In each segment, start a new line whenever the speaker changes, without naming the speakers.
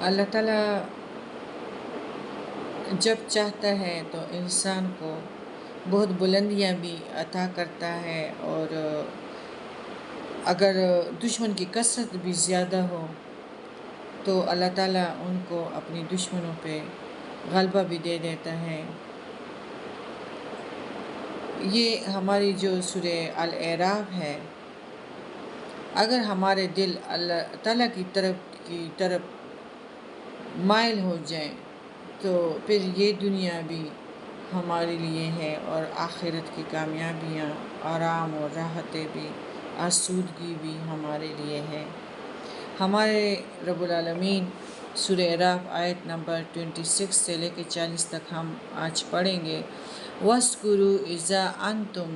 اللہ تعالیٰ جب چاہتا ہے تو انسان کو بہت بلندیاں بھی عطا کرتا ہے، اور اگر دشمن کی کثرت بھی زیادہ ہو تو اللہ تعالیٰ ان کو اپنی دشمنوں پہ غلبہ بھی دے دیتا ہے۔ یہ ہماری جو سورہ الاعراف ہے، اگر ہمارے دل اللہ تعالیٰ کی طرف مائل ہو جائیں تو پھر یہ دنیا بھی ہمارے لیے ہے، اور آخرت کی کامیابیاں، آرام اور راحتیں بھی، آسودگی بھی ہمارے لیے ہے۔ ہمارے رب العالمین سورہ اعراف آیت نمبر 26 سے لے کے 40 تک ہم آج پڑھیں گے۔ وَاذْكُرُوا إِذَا أَنْتُمْ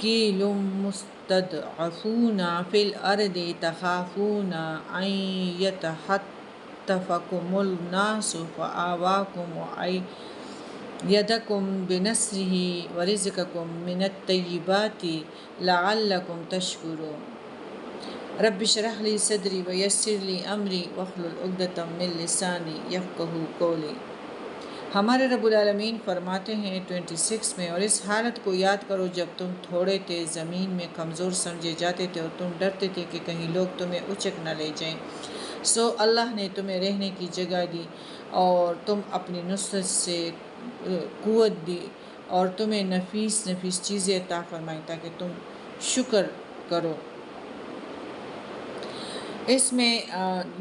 قِيلٌ مُسْتَضْعَفُونَ فِي الْأَرْضِ تَخَافُونَ أَنْ يَتَخَطَّفَكُمُ النَّاسُ فَآوَاكُمْ وَأَيَّدَكُمْ بِنَصْرِهِ وَرَزَقَكُمْ مِنَ الطَّيِّبَاتِ لَعَلَّكُمْ تَشْكُرُونَ۔ رب اشرح لي صدری ویسر لی امری واحلل عقدۃ من لسانی یفقہوا قولی۔ ہمارے رب العالمین فرماتے ہیں 26 میں، اور اس حالت کو یاد کرو جب تم تھوڑے تھے، زمین میں کمزور سمجھے جاتے تھے، اور تم ڈرتے تھے کہ کہیں لوگ تمہیں اچک نہ لے جائیں۔ سو اللہ نے تمہیں رہنے کی جگہ دی، اور تم اپنی نصرت سے قوت دی، اور تمہیں نفیس چیزیں عطا فرمائیں تاکہ تم شکر کرو۔ اس میں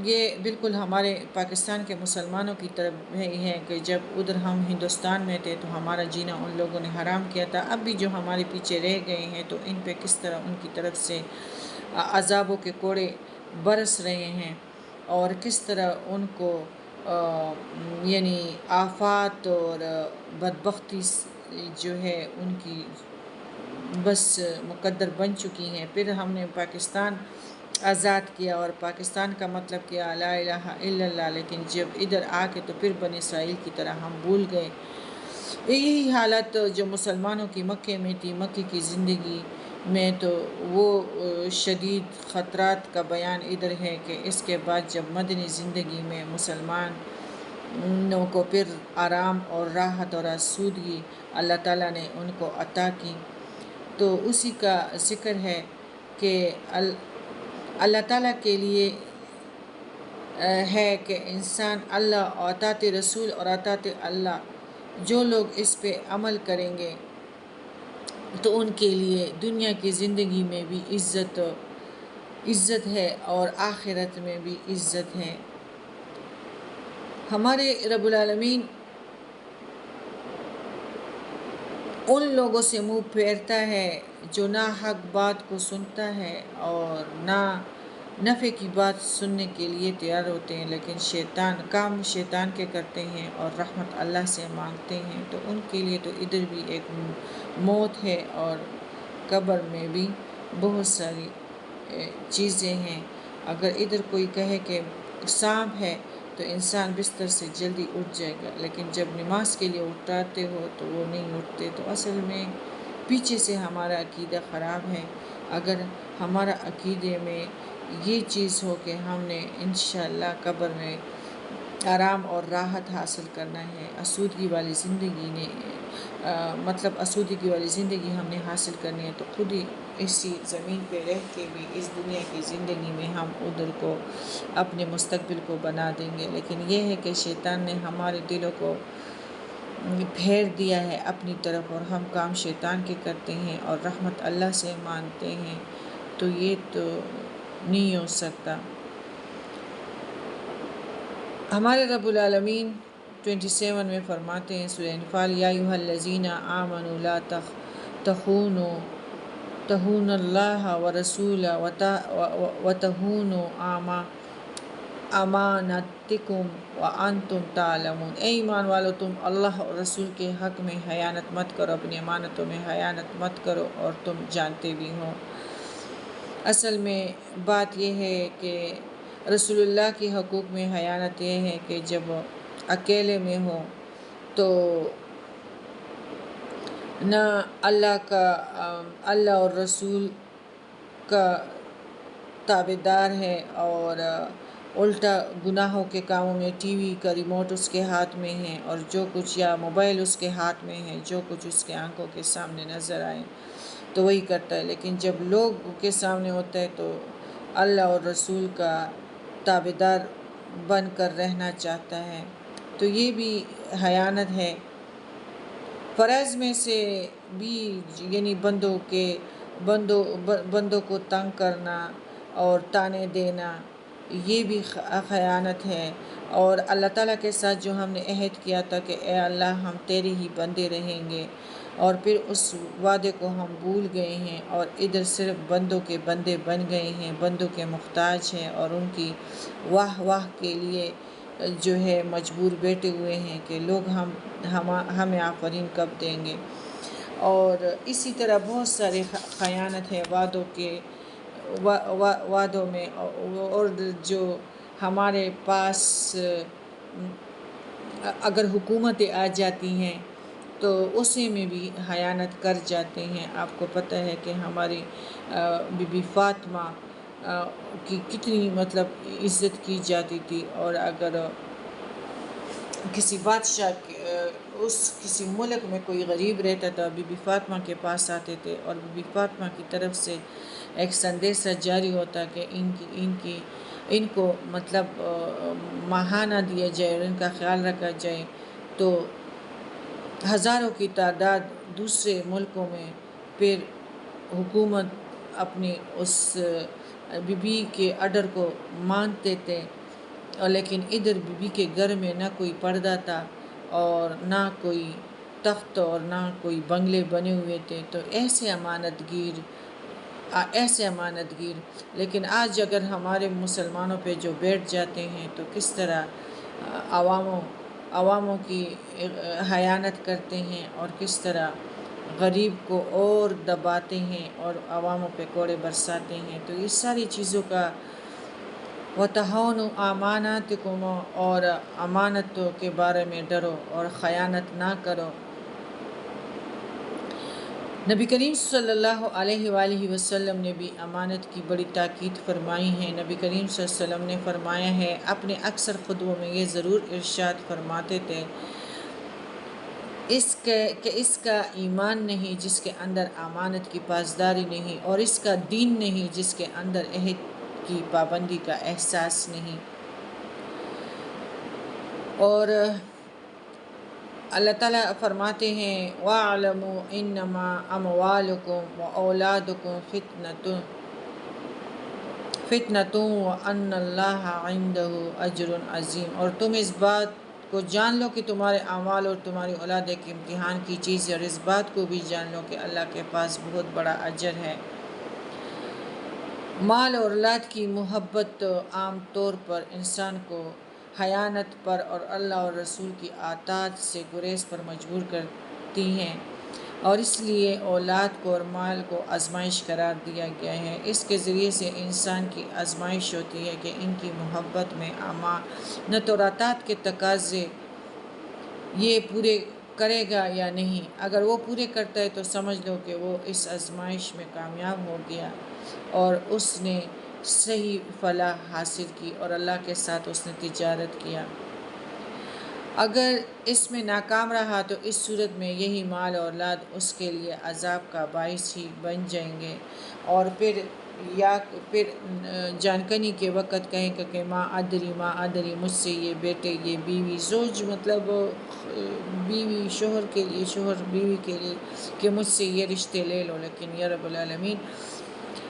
یہ بالکل ہمارے پاکستان کے مسلمانوں کی طرف ہی ہے کہ جب ادھر ہم ہندوستان میں تھے تو ہمارا جینا ان لوگوں نے حرام کیا تھا، اب بھی جو ہمارے پیچھے رہ گئے ہیں تو ان پہ کس طرح ان کی طرف سے عذابوں کے کوڑے برس رہے ہیں، اور کس طرح ان کو یعنی آفات اور بدبختی جو ہے ان کی بس مقدر بن چکی ہیں۔ پھر ہم نے پاکستان آزاد کیا، اور پاکستان کا مطلب کیا لا الہ الا اللہ، لیکن جب ادھر آ کے تو پھر بنی اسرائیل کی طرح ہم بھول گئے۔ یہی حالت جو مسلمانوں کی مکے میں تھی، مکے کی زندگی میں، تو وہ شدید خطرات کا بیان ادھر ہے کہ اس کے بعد جب مدنی زندگی میں مسلمانوں کو پھر آرام اور راحت اور آسودگی اللہ تعالیٰ نے ان کو عطا کی، تو اسی کا ذکر ہے کہ اللہ تعالیٰ کے لیے ہے کہ انسان اللہ اور اطاعت رسول اور اطاعت اللہ، جو لوگ اس پہ عمل کریں گے تو ان کے لیے دنیا کی زندگی میں بھی عزت ہے اور آخرت میں بھی عزت ہے۔ ہمارے رب العالمین ان لوگوں سے منہ پھیرتا ہے جو ناحق بات کو سنتا ہے اور نہ نفع کی بات سننے کے لیے تیار ہوتے ہیں، لیکن شیطان کے کرتے ہیں اور رحمت اللہ سے مانگتے ہیں، تو ان کے لیے تو ادھر بھی ایک موت ہے، اور قبر میں بھی بہت ساری چیزیں ہیں۔ اگر ادھر کوئی کہے کہ سانپ ہے تو انسان بستر سے جلدی اٹھ جائے گا، لیکن جب نماز کے لیے اٹھاتے ہو تو وہ نہیں اٹھتے، تو اصل میں پیچھے سے ہمارا عقیدہ خراب ہے۔ اگر ہمارا عقیدے میں یہ چیز ہو کہ ہم نے انشاءاللہ قبر میں آرام اور راحت حاصل کرنا ہے، آسودگی والی زندگی ہم نے حاصل کرنی ہے، تو خود ہی اسی زمین پہ رہ کے بھی اس دنیا کی زندگی میں ہم ادھر کو اپنے مستقبل کو بنا دیں گے۔ لیکن یہ ہے کہ شیطان نے ہمارے دلوں کو پھیر دیا ہے اپنی طرف، اور ہم کام شیطان کے کرتے ہیں اور رحمت اللہ سے مانتے ہیں، تو یہ تو نہیں ہو سکتا۔ ہمارے رب العالمین 27 میں فرماتے ہیں سورہ انفال، یا ایھا الذین آمنوا لا تخونوا اللہ ورسولہ وتخونوا اماناتکم وانتم تعلمون۔ اے ایمان والو، تم اللہ اور رسول کے حق میں خیانت مت کرو، اپنی امانتوں میں خیانت مت کرو، اور تم جانتے بھی ہو۔ اصل میں بات یہ ہے کہ رسول اللہ کے حقوق میں خیانت یہ ہے کہ جب اکیلے میں ہو تو نہ اللہ اور رسول کا تابع دار ہے، اور الٹا گناہوں کے کاموں میں ٹی وی کا ریموٹ اس کے ہاتھ میں ہے، اور جو کچھ یا موبائل اس کے ہاتھ میں ہے، جو کچھ اس کے آنکھوں کے سامنے نظر آئے تو وہی کرتا ہے۔ لیکن جب لوگ کے سامنے ہوتا ہے تو اللہ اور رسول کا تابعدار بن کر رہنا چاہتا ہے، تو یہ بھی خیانت ہے۔ فرائض میں سے بھی یعنی بندوں کو تنگ کرنا اور تانے دینا، یہ بھی خیانت ہے۔ اور اللہ تعالیٰ کے ساتھ جو ہم نے عہد کیا تھا کہ اے اللہ ہم تیرے ہی بندے رہیں گے، اور پھر اس وعدے کو ہم بھول گئے ہیں اور ادھر صرف بندوں کے بندے بن گئے ہیں، بندوں کے محتاج ہیں، اور ان کی واہ واہ کے لیے جو ہے مجبور بیٹھے ہوئے ہیں کہ لوگ ہمیں آفرین کب دیں گے۔ اور اسی طرح بہت سارے خیانت ہے وعدوں میں، اور جو ہمارے پاس اگر حکومتیں آ جاتی ہیں تو اسی میں بھی خیانت کر جاتے ہیں۔ آپ کو پتہ ہے کہ ہماری بی بی فاطمہ کی کتنی مطلب عزت کی جاتی تھی، اور اگر کسی بادشاہ کسی ملک میں کوئی غریب رہتا تھا، بی بی فاطمہ کے پاس آتے تھے، اور بی بی فاطمہ کی طرف سے ایک سندیشہ جاری ہوتا کہ ان کو مطلب ماہانہ دیا جائے اور ان کا خیال رکھا جائے، تو ہزاروں کی تعداد دوسرے ملکوں میں پھر حکومت اپنی اس بی بی کے آرڈر کو مانتے تھے، لیکن ادھر بی بی کے گھر میں نہ کوئی پردہ تھا اور نہ کوئی تخت اور نہ کوئی بنگلے بنے ہوئے تھے۔ تو ایسے امانت گیر لیکن آج اگر ہمارے مسلمانوں پہ جو بیٹھ جاتے ہیں تو کس طرح عواموں کی خیانت کرتے ہیں، اور کس طرح غریب کو اور دباتے ہیں اور عواموں پہ کوڑے برساتے ہیں۔ تو اس ساری چیزوں کا وَتَخُونُوا أَمَانَاتِكُمْ، اور امانتوں کے بارے میں ڈرو اور خیانت نہ کرو۔ نبی کریم صلی اللہ علیہ وآلہ وسلم نے بھی امانت کی بڑی تاکید فرمائی ہے۔ نبی کریم صلی اللہ علیہ وسلم نے فرمایا ہے، اپنے اکثر خطبوں میں یہ ضرور ارشاد فرماتے تھے کہ اس کا ایمان نہیں جس کے اندر امانت کی پاسداری نہیں، اور اس کا دین نہیں جس کے اندر عہد کی پابندی کا احساس نہیں۔ اور اللہ تعالیٰ فرماتے ہیں وَاعْلَمُوا إِنَّمَا أَمْوَالُكُمْ وَأَوْلَادُكُمْ فِتْنَةٌ وَأَنَّ اللَّهَ عِندَهُ أَجْرٌ عَظِيمٌ، اور تم اس بات کو جان لو کہ تمہارے اعمال اور تمہاری اولاد ایک امتحان کی چیز ہے، اور اس بات کو بھی جان لو کہ اللہ کے پاس بہت بڑا اجر ہے۔ مال اور اولاد کی محبت عام طور پر انسان کو خیانت پر اور اللہ اور رسول کی اطاعت سے گریز پر مجبور کرتی ہیں، اور اس لیے اولاد کو اور مال کو آزمائش قرار دیا گیا ہے۔ اس کے ذریعے سے انسان کی آزمائش ہوتی ہے کہ ان کی محبت میں امانت اور اطاعت کے تقاضے یہ پورے کرے گا یا نہیں۔ اگر وہ پورے کرتا ہے تو سمجھ لو کہ وہ اس آزمائش میں کامیاب ہو گیا اور اس نے صحیح فلاح حاصل کی، اور اللہ کے ساتھ اس نے تجارت کیا۔ اگر اس میں ناکام رہا تو اس صورت میں یہی مال اور اولاد اس کے لیے عذاب کا باعث ہی بن جائیں گے، اور پھر جانکنی کے وقت کہیں گا کہ ماں ادری مجھ سے یہ بیٹے یہ بیوی زوج مطلب بیوی شوہر کے لیے، شوہر بیوی کے لیے کہ مجھ سے یہ رشتے لے لو، لیکن یا رب العالمین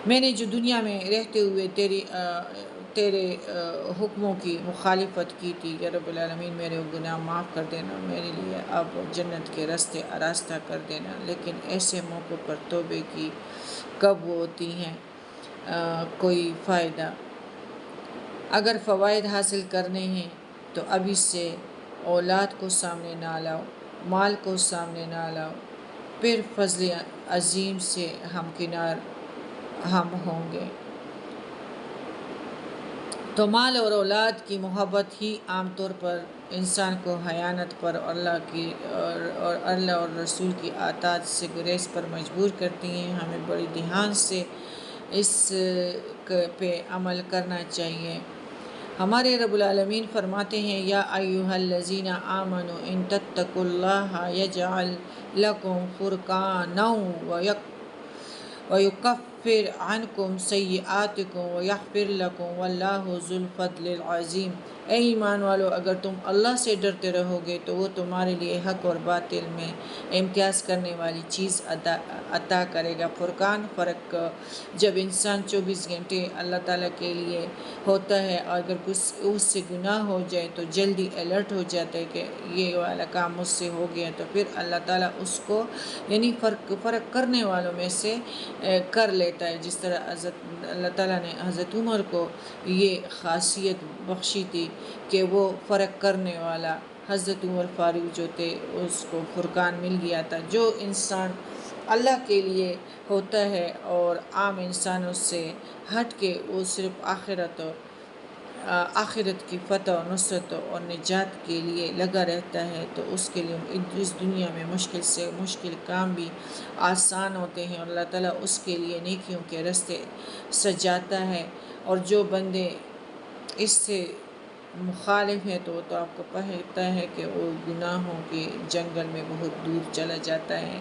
میں نے جو دنیا میں رہتے ہوئے تیرے حکموں کی مخالفت کی تھی، یا رب العالمین میرے گناہ معاف کر دینا، میرے لیے اب جنت کے راستے آراستہ کر دینا۔ لیکن ایسے موقع پر توبے کی کب ہوتی ہیں کوئی فائدہ؟ اگر فوائد حاصل کرنے ہیں تو ابھی سے اولاد کو سامنے نہ لاؤ، مال کو سامنے نہ لاؤ، پھر فضل عظیم سے ہمکنار ہم ہوں گے۔ تو مال اور اولاد کی محبت ہی عام طور پر انسان کو خیانت پر اور اللہ اور رسول کی اطاعت سے گریز پر مجبور کرتی ہیں۔ ہمیں بڑی دھیان سے اس پہ عمل کرنا چاہیے۔ ہمارے رب العالمین فرماتے ہیں یا ایھا الذین آمنوا ان تتقوا اللہ یجعل لکم فرقانا وَيُكَفِّرْ عَنْكُمْ سَيِّئَاتِكُمْ وَيَغْفِرْ لَكُمْ وَاللَّهُ ذُو الْفَضْلِ الْعَظِيمِ۔ اے ایمان والو، اگر تم اللہ سے ڈرتے رہو گے تو وہ تمہارے لیے حق اور باطل میں امتیاز کرنے والی چیز عطا کرے گا۔ فرقان، فرق جب انسان 24 گھنٹے اللہ تعالیٰ کے لیے ہوتا ہے، اور اگر کچھ اس سے گناہ ہو جائے تو جلدی الرٹ ہو جاتا ہے کہ یہ والا کام مجھ سے ہو گیا، تو پھر اللہ تعالیٰ اس کو یعنی فرق کرنے والوں میں سے کر لیتا ہے۔ جس طرح اللہ تعالیٰ نے حضرت عمر کو یہ خاصیت بخشی تھی کہ وہ فرق کرنے والا، حضرت عمر فاروق جو تھے اس کو فرقان مل گیا تھا۔ جو انسان اللہ کے لیے ہوتا ہے اور عام انسانوں سے ہٹ کے وہ صرف آخرت کی فتح و نصرت اور نجات کے لیے لگا رہتا ہے، تو اس کے لیے اس دنیا میں مشکل سے مشکل کام بھی آسان ہوتے ہیں، اور اللہ تعالیٰ اس کے لیے نیکیوں کے راستے سجاتا ہے۔ اور جو بندے اس سے مخالف ہیں تو وہ تو آپ کو پتہ ہے کہ وہ گناہوں کے جنگل میں بہت دور چلا جاتا ہے۔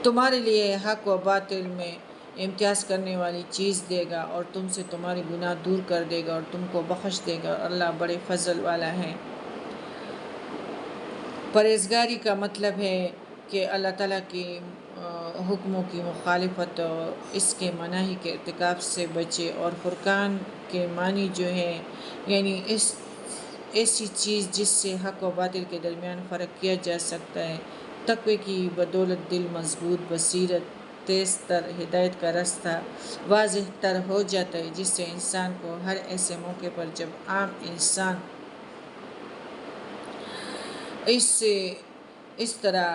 تمہارے لیے حق و باطل میں امتیاز کرنے والی چیز دے گا، اور تم سے تمہارے گناہ دور کر دے گا اور تم کو بخش دے گا، اور اللہ بڑے فضل والا ہے۔ پرہیزگاری کا مطلب ہے کہ اللہ تعالیٰ کی حکموں کی مخالفت اور اس کے مناہی کے ارتکاب سے بچے، اور فرقان کے معنی جو ہے یعنی ایسی چیز جس سے حق و باطل کے درمیان فرق کیا جا سکتا ہے۔ تقوی کی بدولت دل مضبوط، بصیرت تیز تر، ہدایت کا راستہ واضح تر ہو جاتا ہے، جس سے انسان کو ہر ایسے موقع پر جب عام انسان اس طرح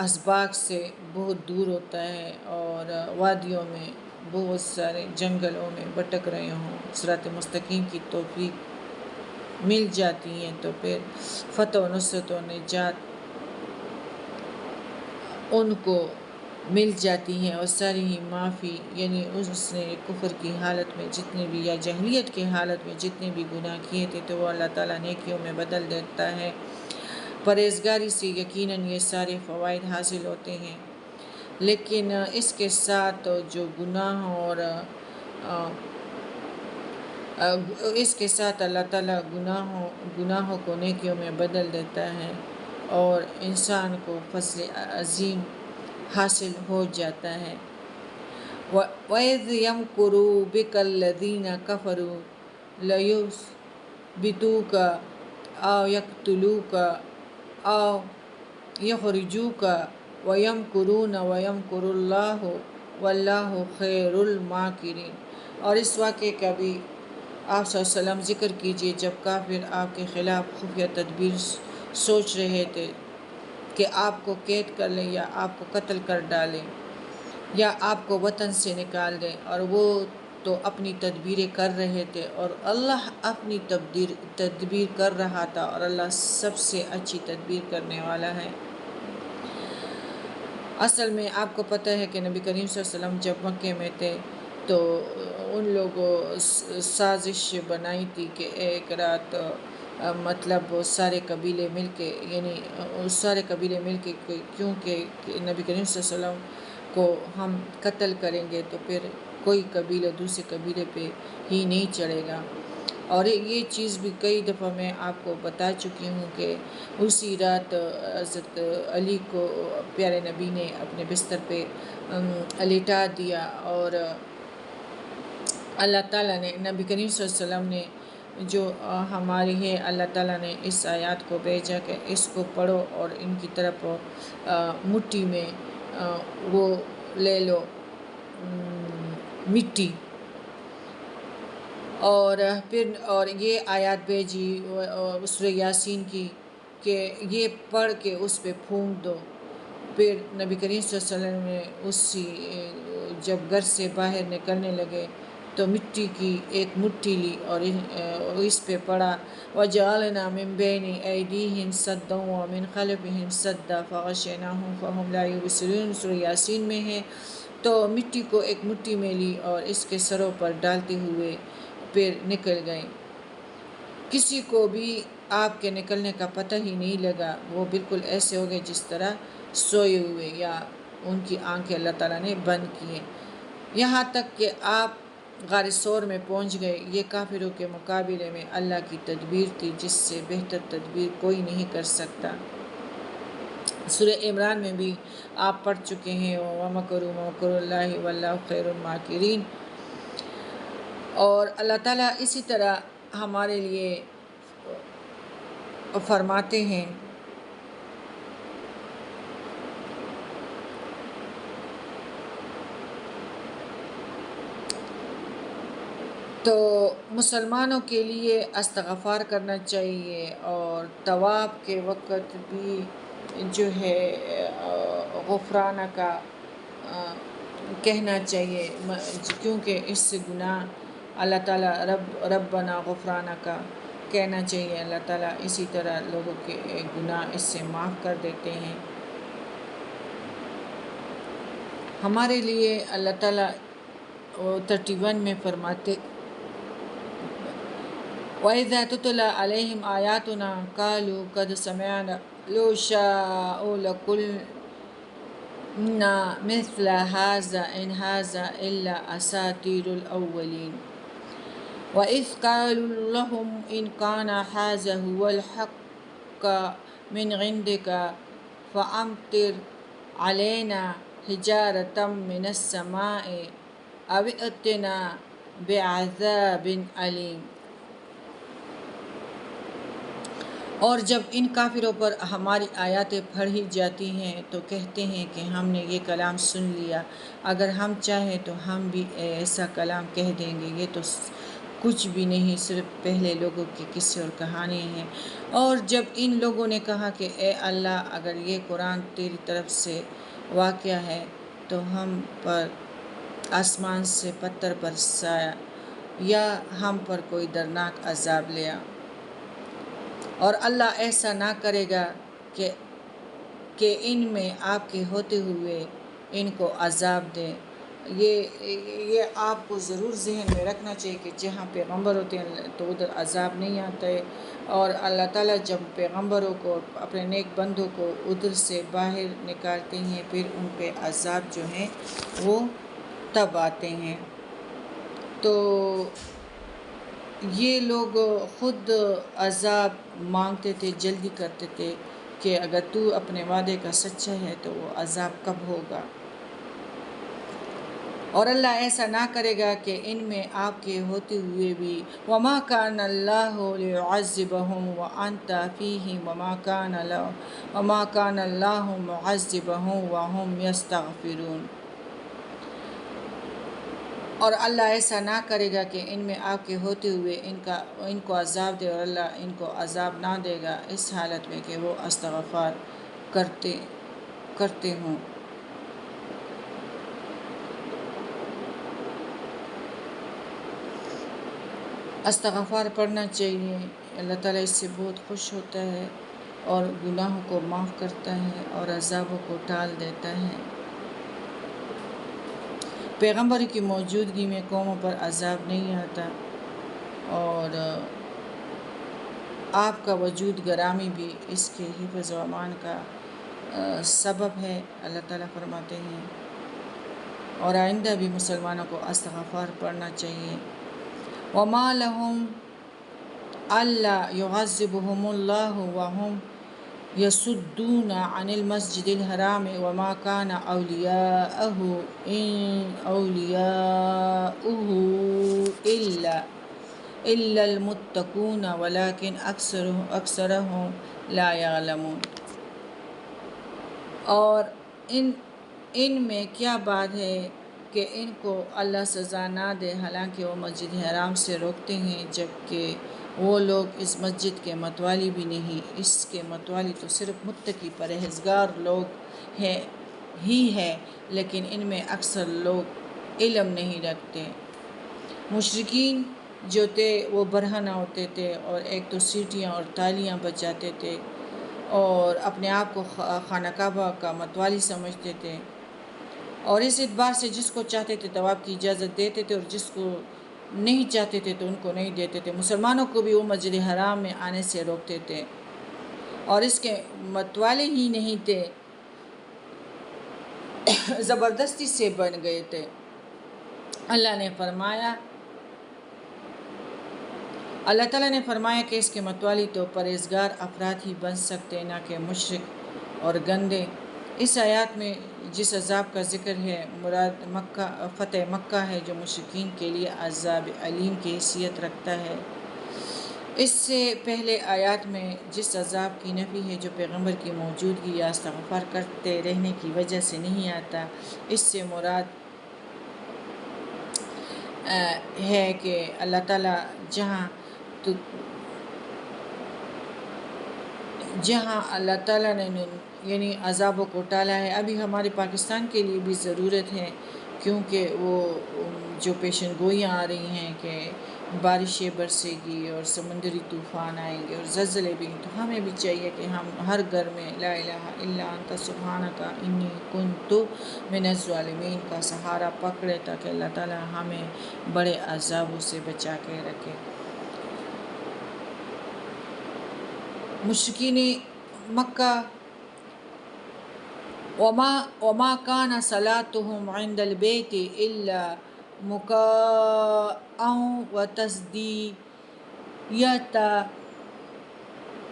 اسباق سے بہت دور ہوتا ہے اور وادیوں میں بہت سارے جنگلوں میں بھٹک رہے ہوں، صراط مستقیم کی توفیق مل جاتی ہیں، تو پھر فتح و نصرت و نجات ان کو مل جاتی ہیں، اور ساری ہی معافی یعنی اس نے کفر کی حالت میں جتنے بھی یا جہلیت کی حالت میں جتنے بھی گناہ کیے تھے تو وہ اللہ تعالیٰ نیکیوں میں بدل دیتا ہے۔ پرہیزگاری سے یقیناً یہ سارے فوائد حاصل ہوتے ہیں، لیکن اس کے ساتھ جو گناہ اور اس کے ساتھ اللہ تعالیٰ گناہوں کو نیکیوں میں بدل دیتا ہے، اور انسان کو فضل عظیم حاصل ہو جاتا ہے۔ وَإِذْ يَمْكُرُ بِكَ الَّذِينَ كَفَرُوا لَيُثْبِتُوكَ أَوْ يَقْتُلُوكَ أَوْ يُخْرِجُوكَ وَيَمْكُرُونَ وَيَمْكُرُ اللَّهُ وَاللَّهُ خَيْرُ الْمَاكِرِينَ۔ اور اس واقعے کا بھی آپ صلی اللہ علیہ وسلم ذکر کیجئے جب کافر آپ کے خلاف خفیہ تدبیر سوچ رہے تھے کہ آپ کو قید کر لیں یا آپ کو قتل کر ڈالیں یا آپ کو وطن سے نکال دیں، اور وہ تو اپنی تدبیریں کر رہے تھے اور اللہ اپنی تدبیر کر رہا تھا، اور اللہ سب سے اچھی تدبیر کرنے والا ہے۔ اصل میں آپ کو پتہ ہے کہ نبی کریم صلی اللہ علیہ وسلم جب مکے میں تھے تو ان لوگوں سازش بنائی تھی کہ ایک رات مطلب سارے قبیلے مل کے کیونکہ نبی کریم صلی اللہ علیہ وسلم کو ہم قتل کریں گے تو پھر کوئی قبیلہ دوسرے قبیلے پہ ہی نہیں چڑھے گا۔ اور یہ چیز بھی کئی دفعہ میں آپ کو بتا چکی ہوں کہ اسی رات حضرت علی کو پیارے نبی نے اپنے بستر پہ لٹا دیا، اور اللہ تعالیٰ نے نبی کریم صلی اللہ علیہ وسلم نے جو ہماری ہے اللہ تعالیٰ نے اس آیات کو بھیجا کہ اس کو پڑھو اور ان کی طرف مٹھی میں وہ لے لو مٹی، اور یہ آیات بھیجی سورہ یاسین کی کہ یہ پڑھ کے اس پہ پھونک دو۔ پھر نبی کریم صلی اللہ علیہ وسلم نے جب گھر سے باہر نکلنے لگے تو مٹی کی ایک مٹھی لی اور اس پہ پڑھا وَجَعَلْنَا مِن بَيْنِ أَيْدِيهِمْ سَدًّا وَمِنْ خَلْفِهِمْ سَدًّا فَغَشَيْنَاهُمْ فَهُمْ لَا يُبْصِرُونَ۔ سورہ یاسین میں ہے، تو مٹی کو ایک مٹھی میں لی اور اس کے سروں پر ڈالتے ہوئے پھر نکل گئے۔ کسی کو بھی آپ کے نکلنے کا پتہ ہی نہیں لگا، وہ بالکل ایسے ہو گئے جس طرح سوئے ہوئے، یا ان کی آنکھیں اللہ تعالیٰ نے بند کیے، یہاں تک کہ آپ غار ثور میں پہنچ گئے۔ یہ کافروں کے مقابلے میں اللہ کی تدبیر تھی، جس سے بہتر تدبیر کوئی نہیں کر سکتا۔ سورہ عمران میں بھی آپ پڑھ چکے ہیں، وَمَكَرُوا وَمَكَرُ اللَّهِ وَاللَّهُ خَيْرُ الْمَاكِرِينَ۔ اور اللہ تعالیٰ اسی طرح ہمارے لیے فرماتے ہیں، تو مسلمانوں کے لیے استغفار کرنا چاہیے، اور طواف کے وقت بھی جو ہے غفرانہ کا کہنا چاہیے، کیونکہ اس سے گناہ اللہ تعالیٰ ربنا غفرانہ کا کہنا چاہیے۔ اللہ تعالیٰ اسی طرح لوگوں کے گناہ اس سے معاف کر دیتے ہیں۔ ہمارے لیے اللہ تعالیٰ 31 میں فرماتے، وَإِذَا تُتْلَى عَلَيْهِمْ آيَاتُنَا قَالُوا قَدْ سَمِعْنَا لَوْ شَاءُ لَقُلْنَا مِثْلَ هَذَا إِنْ هَذَا إِلَّا أَسَاطِيرُ الْأَوَّلِينَ وَإِذْ قَالُوا لَهُمْ إِنْ كَانَ هَذَا هُوَ الْحَقُّ مِنْ عِنْدِكَ فَأَمْطِرْ عَلَيْنَا حِجَارَةً مِنَ السَّمَاءِ أَوْ ائْتِنَا بِعَذَابٍ أَلِيمٍ۔ اور جب ان کافروں پر ہماری آیاتیں پڑھی جاتی ہیں تو کہتے ہیں کہ ہم نے یہ کلام سن لیا، اگر ہم چاہیں تو ہم بھی ایسا کلام کہہ دیں گے، یہ تو کچھ بھی نہیں، صرف پہلے لوگوں کے قصے اور کہانی ہیں۔ اور جب ان لوگوں نے کہا کہ اے اللہ، اگر یہ قرآن تیری طرف سے واقعہ ہے تو ہم پر آسمان سے پتھر برسا یا ہم پر کوئی دردناک عذاب لیا، اور اللہ ایسا نہ کرے گا کہ ان میں آپ کے ہوتے ہوئے ان کو عذاب دے۔ یہ آپ کو ضرور ذہن میں رکھنا چاہیے کہ جہاں پیغمبر ہوتے ہیں تو ادھر عذاب نہیں آتا ہے، اور اللہ تعالیٰ جب پیغمبروں کو، اپنے نیک بندوں کو ادھر سے باہر نکالتے ہیں، پھر ان پہ عذاب جو ہیں وہ تب آتے ہیں۔ تو یہ لوگ خود عذاب مانگتے تھے، جلدی کرتے تھے کہ اگر تو اپنے وعدے کا سچا ہے تو وہ عذاب کب ہوگا، اور اللہ ایسا نہ کرے گا کہ ان میں آپ کے ہوتے ہوئے بھی وَمَا كَانَ اللَّهُ لِيُعَذِّبَهُمْ وَأَنْتَ فِيهِمْ وَمَا كَانَ اللَّهُ مُعَذِّبَهُمْ وَهُمْ يَسْتَغْفِرُونَ۔ اور اللہ ایسا نہ کرے گا کہ ان میں آپ کے ہوتے ہوئے ان کو عذاب دے، اور اللہ ان کو عذاب نہ دے گا اس حالت میں کہ وہ استغفار کرتے ہوں۔ استغفار پڑھنا چاہیے، اللہ تعالیٰ اس سے بہت خوش ہوتا ہے، اور گناہوں کو معاف کرتا ہے اور عذابوں کو ٹال دیتا ہے۔ پیغمبر کی موجودگی میں قوموں پر عذاب نہیں آتا، اور آپ کا وجود گرامی بھی اس کے حفظ و امان کا سبب ہے، اللہ تعالیٰ فرماتے ہیں۔ اور آئندہ بھی مسلمانوں کو استغفار پڑھنا چاہیے۔ وَمَا لَهُمْ أَلَّا يُعَذِّبَهُمُ اللَّهُ وَهُمْ يَصُدُّونَ عَنِ الْمَسْجِدِ الْحَرَامِ وَمَا كَانَ أَوْلِيَاؤُهُ إِلَّا الْمُتَّقُونَ وَلَكِنْ أَكْثَرَهُمْ لَا يَعْلَمُونَ۔ اور ان میں کیا بات ہے کہ ان کو اللہ سزا نہ دے، حالانکہ وہ مسجد حرام سے روکتے ہیں، جبکہ وہ لوگ اس مسجد کے متوالی بھی نہیں۔ اس کے متوالی تو صرف متقی پرہیزگار لوگ ہی ہے، لیکن ان میں اکثر لوگ علم نہیں رکھتے۔ مشرکین جو تھے وہ برہنہ ہوتے تھے، اور ایک تو سیٹیاں اور تالیاں بجاتے تھے، اور اپنے آپ کو خانہ کعبہ کا متوالی سمجھتے تھے، اور اس اعتبار سے جس کو چاہتے تھے طواف کی اجازت دیتے تھے، اور جس کو نہیں چاہتے تھے تو ان کو نہیں دیتے تھے، مسلمانوں کو بھی وہ مسجد حرام میں آنے سے روکتے تھے، اور اس کے متوالے ہی نہیں تھے، زبردستی سے بن گئے تھے۔ اللہ تعالیٰ نے فرمایا کہ اس کے متوالی تو پرہیزگار افراد ہی بن سکتے، نہ کہ مشرک اور گندے۔ اس آیات میں جس عذاب کا ذکر ہے مراد فتح مکہ ہے، جو مشرکین کے لیے عذاب علیم کی حیثیت رکھتا ہے۔ اس سے پہلے آیات میں جس عذاب کی نفی ہے جو پیغمبر کی موجودگی یا استغفار کرتے رہنے کی وجہ سے نہیں آتا، اس سے مراد ہے کہ اللہ تعالیٰ جہاں اللہ تعالیٰ نے یعنی عذابوں کو ٹالا ہے، ابھی ہمارے پاکستان کے لیے بھی ضرورت ہے، کیونکہ وہ جو پیشن گوئیاں آ رہی ہیں کہ بارشیں برسے گی اور سمندری طوفان آئیں گے اور زلزلے بھی، تو ہمیں بھی چاہیے کہ ہم ہر گھر میں لا الہ الا انت سبحانک انی کنت من الظالمین کا سہارا پکڑے، تاکہ اللہ تعالیٰ ہمیں بڑے عذابوں سے بچا کے رکھے۔ مشرکین مکہ وما كان صلاتهم عند البيت الا مكاء وتصدية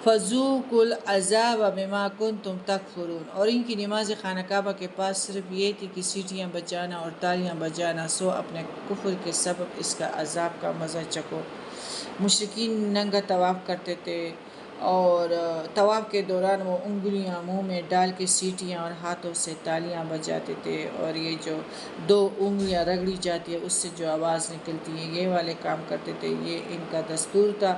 فذوقوا العذاب بما كنتم تكفرون، اور ان کی نماز خانہ کعبہ کے پاس صرف یہ تھی کہ سیٹیاں بجانا اور تالیاں بجانا، سو اپنے کفر کے سبب اس کا عذاب کا مزہ چکھو۔ مشرکین ننگا طواف کرتے تھے، اور طواف کے دوران وہ انگلیاں منہ میں ڈال کے سیٹیاں اور ہاتھوں سے تالیاں بجاتے تھے، اور یہ جو 2 انگلیاں رگڑی جاتی ہے اس سے جو آواز نکلتی ہے، یہ والے کام کرتے تھے، یہ ان کا دستور تھا۔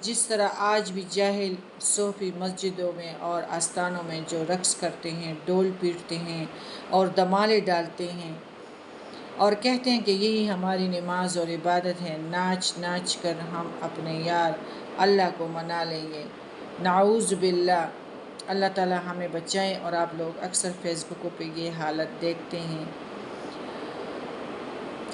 جس طرح آج بھی جاہل صوفی مسجدوں میں اور آستانوں میں جو رقص کرتے ہیں، ڈول پیٹتے ہیں اور دمالے ڈالتے ہیں اور کہتے ہیں کہ یہی ہماری نماز اور عبادت ہے، ناچ ناچ کر ہم اپنے یار اللہ کو منا لیں گے، نعوذ باللہ، اللہ تعالیٰ ہمیں بچائیں۔ اور آپ لوگ اکثر فیس بکوں پہ یہ حالت دیکھتے ہیں۔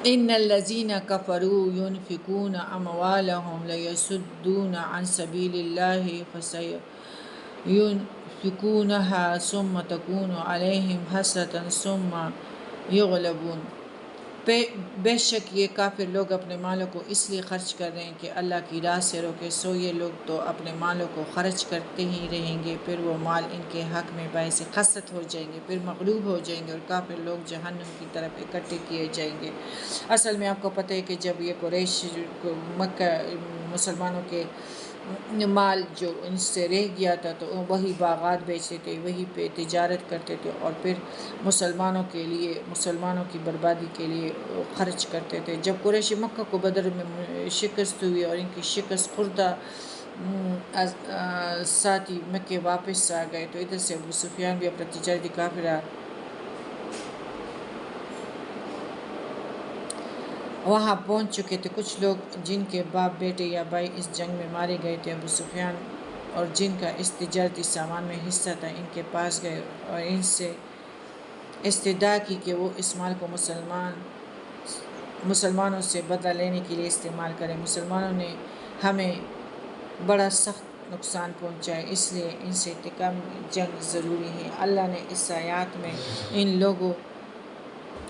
ان الذین کفروا ينفقون اموالهم لیصدون عن سبیل اللہ فسينفقونها ثم تكون عليهم حسرة ثم یغلبون۔ بے شک یہ کافر لوگ اپنے مالوں کو اس لیے خرچ کر رہے ہیں کہ اللہ کی راہ سے روکے، سو یہ لوگ تو اپنے مالوں کو خرچ کرتے ہی رہیں گے، پھر وہ مال ان کے حق میں باعث خسرت ہو جائیں گے، پھر مغلوب ہو جائیں گے، اور کافر لوگ جہنم کی طرف اکٹھے کیے جائیں گے۔ اصل میں آپ کو پتہ ہے کہ جب یہ قریش مکہ مسلمانوں کے مال جو ان سے رہ گیا تھا تو وہی باغات بیچتے تھے، وہی پہ تجارت کرتے تھے، اور پھر مسلمانوں کی بربادی کے لیے خرچ کرتے تھے۔ جب قریش مکہ کو بدر میں شکست ہوئی اور ان کی شکست خوردہ ساتھی مکے واپس آ گئے، تو ادھر سے ابو سفیان بھی اپنا تجارتی قافلہ وہاں پہنچ چکے تھے۔ کچھ لوگ جن کے باپ بیٹے یا بھائی اس جنگ میں مارے گئے تھے، ابو سفیان، اور جن کا اس تجارتی سامان میں حصہ تھا، ان کے پاس گئے اور ان سے استدعا کی کہ وہ اس مال کو مسلمانوں سے بدلہ لینے کے لیے استعمال کریں۔ مسلمانوں نے ہمیں بڑا سخت نقصان پہنچایا، اس لیے ان سے انتقام جنگ ضروری ہے۔ اللہ نے اس آیات میں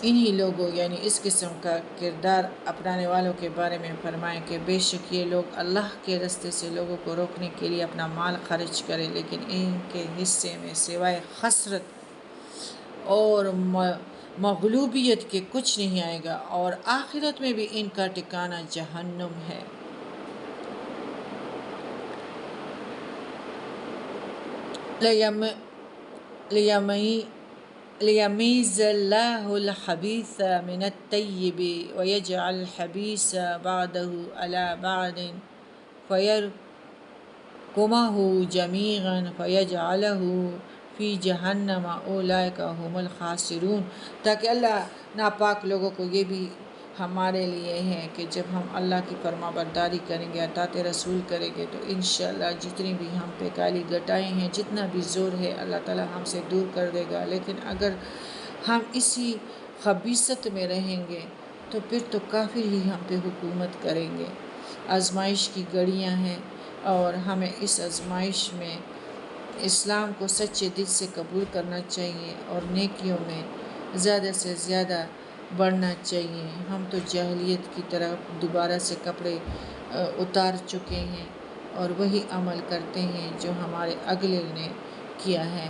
انہی لوگوں یعنی اس قسم کا کردار اپنانے والوں کے بارے میں فرمایا کہ بے شک یہ لوگ اللہ کے راستے سے لوگوں کو روکنے کے لیے اپنا مال خرچ کریں، لیکن ان کے حصے میں سوائے خسرت اور مغلوبیت کے کچھ نہیں آئے گا، اور آخرت میں بھی ان کا ٹھکانہ جہنم ہے۔ لِيَمِيزَ اللَّهُ الْخَبِيثَ مِنَ الطَّيِّبِ وَيَجْعَلَ الْخَبِيثَ بَعْضَهُ عَلَى بَعْضٍ فَيَرْكُمَهُ جَمِيعًا فَيَجْعَلَهُ فِي جَهَنَّمَ أُولَئِكَ هُمُ الْخَاسِرُونَ، تاکہ اللہ ناپاک لوگوں کو یہ بھی ہمارے لیے ہے کہ جب ہم اللہ کی فرما برداری کریں گے، اطاعت رسول کریں گے، تو انشاءاللہ جتنی بھی ہم پہ کالی گٹائیں ہیں، جتنا بھی زور ہے، اللہ تعالیٰ ہم سے دور کر دے گا۔ لیکن اگر ہم اسی خبیثت میں رہیں گے تو پھر تو کافر ہی ہم پہ حکومت کریں گے۔ آزمائش کی گھڑیاں ہیں اور ہمیں اس آزمائش میں اسلام کو سچے دل سے قبول کرنا چاہیے اور نیکیوں میں زیادہ سے زیادہ بڑھنا چاہیے۔ ہم تو جاہلیت کی طرف دوبارہ سے کپڑے اتار چکے ہیں اور وہی عمل کرتے ہیں جو ہمارے اگلے نے کیا ہے۔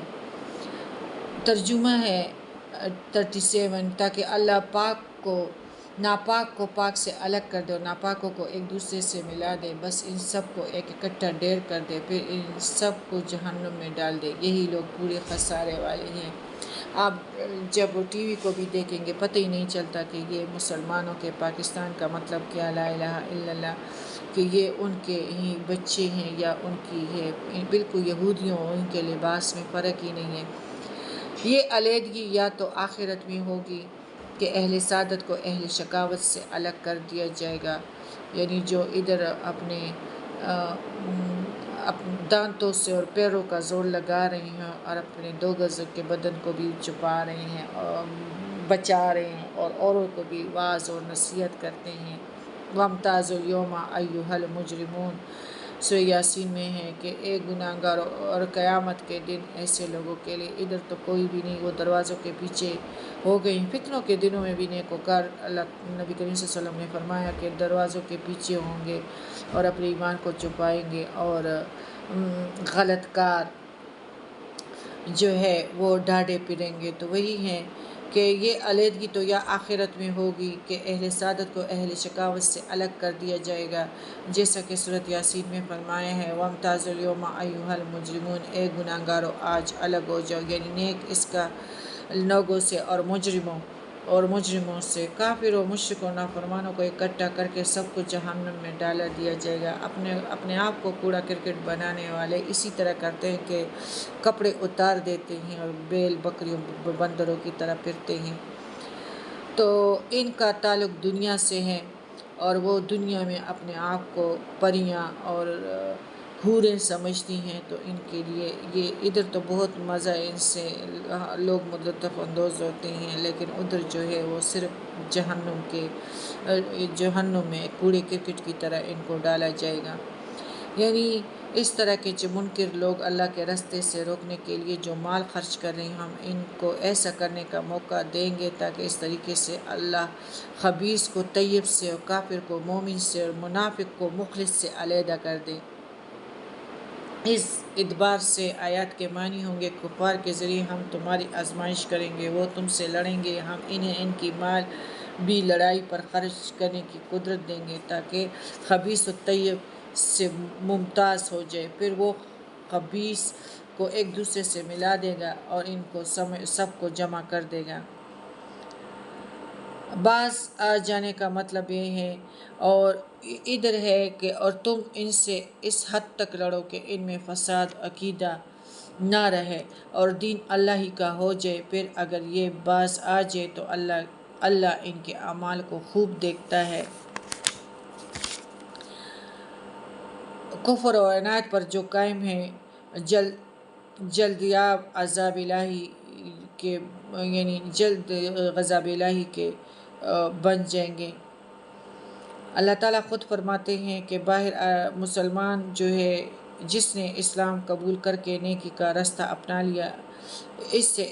ترجمہ ہے 37 تاکہ اللہ پاک کو ناپاک کو پاک سے الگ کر دے اور ناپاکوں کو ایک دوسرے سے ملا دے، بس ان سب کو ایک اکٹھا ڈھیر کر دے، پھر ان سب کو جہنم میں ڈال دے، یہی لوگ پورے خسارے والے ہیں۔ آپ جب ٹی وی کو بھی دیکھیں گے پتہ ہی نہیں چلتا کہ یہ مسلمانوں کے پاکستان کا مطلب کیا، لا الہ الا اللہ، کہ یہ ان کے ہی بچے ہیں یا ان کی ہے، بالکل یہودیوں ان کے لباس میں فرق ہی نہیں ہے۔ یہ علیحدگی یا تو آخرت میں ہوگی کہ اہل سعادت کو اہل شقاوت سے الگ کر دیا جائے گا، یعنی جو ادھر اپنے دانتوں سے اور پیروں کا زور لگا رہے ہیں اور اپنے 2 گز کے بدن کو بھی چھپا رہے ہیں اور بچا رہے ہیں اور اوروں کو بھی واعظ اور نصیحت کرتے ہیں۔ وَامْتَازُوا الْيَوْمَ أَيُّهَا الْمُجْرِمُونَ سورہ یاسین میں ہے کہ اے گناہگار، اور قیامت کے دن ایسے لوگوں کے لیے ادھر تو کوئی بھی نہیں، وہ دروازوں کے پیچھے ہو گئی۔ فتنوں کے دنوں میں بھی نیکوکار، اللہ نبی کریم صلی اللہ علیہ وسلم نے فرمایا کہ دروازوں کے پیچھے ہوں گے اور اپنے ایمان کو چھپائیں گے، اور غلط کار جو ہے وہ ڈھاڈے پھریں گے۔ تو وہی ہے کہ یہ علیحدگی تو یا آخرت میں ہوگی کہ اہل سعادت کو اہل شقاوت سے الگ کر دیا جائے گا، جیسا کہ سورۃ یاسین میں فرمایا ہے وَامْتَازُوا الْيَوْمَ أَيُّهَا الْمُجْرِمُونَ، اے گناہگارو آج الگ ہو جاؤ، یعنی نیک اس کا لوگوں سے اور مجرموں سے، کافروں، مشرکوں، نافرمانوں کو اکٹھا کر کے سب کو جہنم میں ڈالا دیا جائے گا۔ اپنے آپ کو کوڑا کرکٹ بنانے والے اسی طرح کرتے ہیں کہ کپڑے اتار دیتے ہیں اور بیل بکریوں بندروں کی طرح پھرتے ہیں۔ تو ان کا تعلق دنیا سے ہے اور وہ دنیا میں اپنے آپ کو پریاں اور حوریں سمجھتی ہیں، تو ان کے لیے یہ ادھر تو بہت مزہ ہے، ان سے لوگ لطف اندوز ہوتے ہیں، لیکن ادھر جو ہے وہ صرف جہنم میں کوڑے کرکٹ کی طرح ان کو ڈالا جائے گا۔ یعنی اس طرح کے جو منکر لوگ اللہ کے راستے سے روکنے کے لیے جو مال خرچ کر رہے ہیں، ہم ان کو ایسا کرنے کا موقع دیں گے تاکہ اس طریقے سے اللہ خبیث کو طیب سے اور کافر کو مومن سے اور منافق کو مخلص سے علیحدہ کر دے۔ اس اعتبار سے آیات کے معنی ہوں گے کفار کے ذریعے ہم تمہاری آزمائش کریں گے، وہ تم سے لڑیں گے، ہم انہیں ان کی مال بھی لڑائی پر خرچ کرنے کی قدرت دیں گے تاکہ خبیث و طیب سے ممتاز ہو جائے، پھر وہ خبیث کو ایک دوسرے سے ملا دے گا اور ان کو سب کو جمع کر دے گا۔ باز آ جانے کا مطلب یہ ہے اور ادھر ہے کہ اور تم ان سے اس حد تک لڑو کہ ان میں فساد عقیدہ نہ رہے اور دین اللہ ہی کا ہو جائے، پھر اگر یہ باز آ جائے تو اللہ ان کے اعمال کو خوب دیکھتا ہے۔ کفر اور عناد پر جو قائم ہیں جلدیاب عذاب الہی کے، یعنی جلد غضب الہی کے بن جائیں گے۔ اللہ تعالیٰ خود فرماتے ہیں کہ باہر مسلمان جو ہے جس نے اسلام قبول کر کے نیکی کا راستہ اپنا لیا، اس سے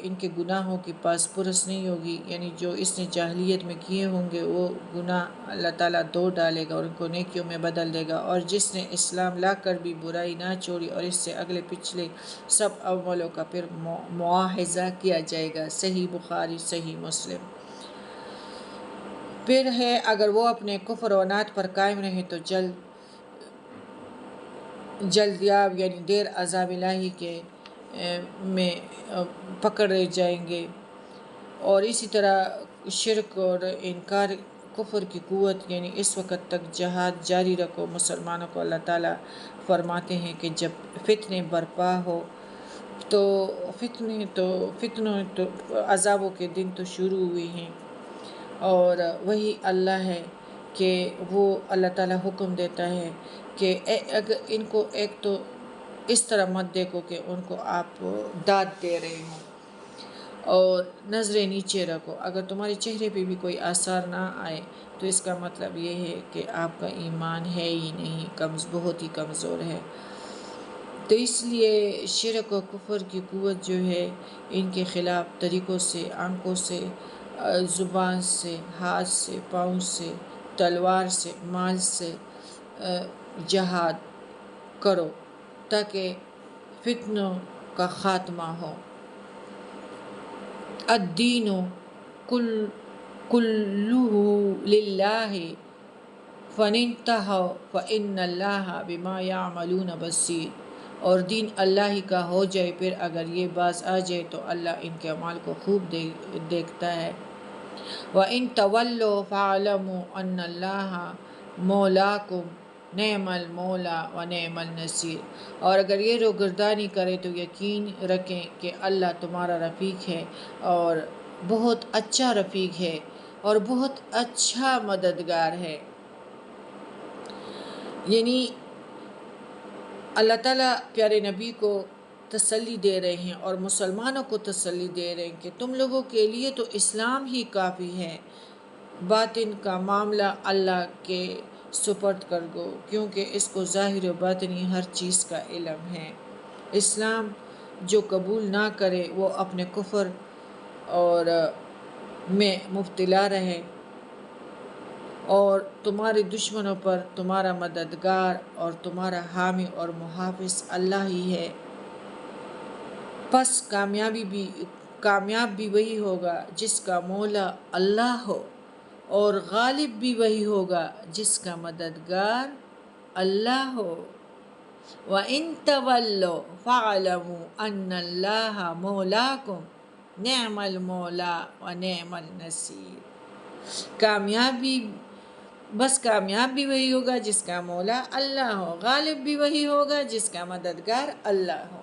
ان کے گناہوں کی پاس پرس نہیں ہوگی، یعنی جو اس نے جاہلیت میں کیے ہوں گے وہ گناہ اللہ تعالیٰ دھو ڈالے گا اور ان کو نیکیوں میں بدل دے گا، اور جس نے اسلام لا کر بھی برائی نہ چھوڑی اور اس سے اگلے پچھلے سب اعمالوں کا پھر مواخذہ کیا جائے گا۔ صحیح بخاری، صحیح مسلم۔ پھر ہے اگر وہ اپنے کفر و عناد پر قائم رہیں تو جلدیاب یعنی دیر عذاب الہی کے میں پکڑے جائیں گے، اور اسی طرح شرک اور انکار کفر کی قوت، یعنی اس وقت تک جہاد جاری رکھو مسلمانوں کو۔ اللہ تعالیٰ فرماتے ہیں کہ جب فتنے برپا ہو تو فتنوں تو عذابوں کے دن تو شروع ہوئے ہیں، اور وہی اللہ ہے کہ وہ اللہ تعالیٰ حکم دیتا ہے کہ اگر ان کو ایک تو اس طرح مت دیکھو کہ ان کو آپ داد دے رہے ہوں، اور نظریں نیچے رکھو، اگر تمہارے چہرے پہ بھی کوئی آثار نہ آئے تو اس کا مطلب یہ ہے کہ آپ کا ایمان ہے ہی نہیں، بہت ہی کمزور ہے۔ تو اس لیے شرک و کفر کی قوت جو ہے ان کے خلاف طریقوں سے، آنکھوں سے، زبان سے، ہاتھ سے، پاؤں سے، تلوار سے، مال سے جہاد کرو تاکہ فتنوں کا خاتمہ ہو۔ الدین کلہ للہ فَإِنِ انتہوا فَإِنَّ اللَّهَ بِمَا يَعْمَلُونَ بَصِيرٌ، اور دین اللہ ہی کا ہو جائے پھر اگر یہ باز آ جائے تو اللہ ان کے اعمال کو خوب دیکھتا ہے۔ وَإِن تَوَلَّوْا فَاعْلَمُوا أَنَّ اللَّهَ مَوْلَاكُمْ نِعْمَ الْمَوْلَىٰ وَنِعْمَ النَّصِيرُ، اور اگر یہ روگردانی کرے تو یقین رکھیں کہ اللہ تمہارا رفیق ہے اور بہت اچھا رفیق ہے اور بہت اچھا مددگار ہے۔ یعنی اللہ تعالیٰ پیارے نبی کو تسلی دے رہے ہیں اور مسلمانوں کو تسلی دے رہے ہیں کہ تم لوگوں کے لیے تو اسلام ہی کافی ہے، باطن کا معاملہ اللہ کے سپرد کر دو، کیونکہ اس کو ظاہر و باطنی ہر چیز کا علم ہے۔ اسلام جو قبول نہ کرے وہ اپنے کفر اور میں مبتلا رہے، اور تمہارے دشمنوں پر تمہارا مددگار اور تمہارا حامی اور محافظ اللہ ہی ہے۔ پس کامیاب بھی وہی ہوگا جس کا مولا اللہ ہو، اور غالب بھی وہی ہوگا جس کا مددگار اللہ ہو۔ وَإِن تَوَلَّوْا فَاعْلَمُوا أَنَّ اللَّهَ مَوْلَاكُمْ نِعْمَ الْمَوْلَىٰ وَنِعْمَ النَّصِيرُ، کامیاب بھی وہی ہوگا جس کا مولا اللہ ہو، غالب بھی وہی ہوگا جس کا مددگار اللہ ہو۔